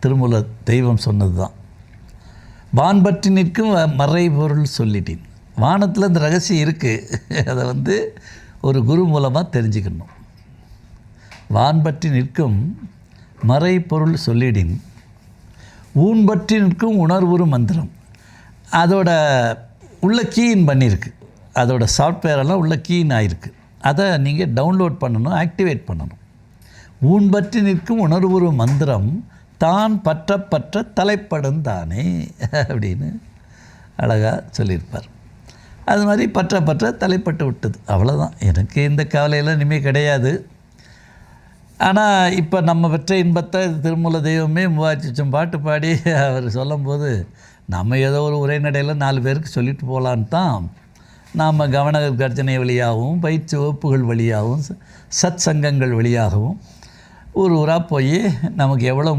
திருமூல தெய்வம் சொன்னது தான். வான் பற்றி நிற்கும் மறைபொருள் சொல்லிட்டேன். வானத்தில் இந்த ரகசியம் இருக்குது. அதை ஒரு குரு மூலமாக தெரிஞ்சுக்கணும். வான் பற்றி நிற்கும் மறைபொருள் சொல்லிடின் ஊன் பற்றி நிற்கும் உணர்வுறு மந்திரம். அதோட உள்ள கீயின் பண்ணியிருக்கு. அதோட சாஃப்ட்வேரெல்லாம் உள்ள கீயின் ஆகிருக்கு. அதை நீங்கள் டவுன்லோட் பண்ணணும், ஆக்டிவேட் பண்ணணும். ஊன் பற்றி நிற்கும் உணர்வுறு மந்திரம் தான் பற்ற பற்ற தலைப்படும் தானே அப்படின்னு அழகாக சொல்லியிருப்பார். அது மாதிரி பற்ற பற்ற தலைப்பட்டு விட்டது. அவ்வளோதான். எனக்கு இந்த கவலையெல்லாம் இனிமேல் கிடையாது. ஆனால் இப்போ நம்ம பெற்ற இன்பத்தை திருமூல தெய்வமே 3000 பாட்டு பாடி அவர் சொல்லும்போது நம்ம ஏதோ ஒரு உரைநடையில் 4 பேருக்கு சொல்லிட்டு போகலான்னு தான் நாம் கவன கர்ஜனை வழியாகவும் பயிற்சி வகுப்புகள் வழியாகவும் சத் சங்கங்கள் வழியாகவும் ஊராக போய் நமக்கு எவ்வளோ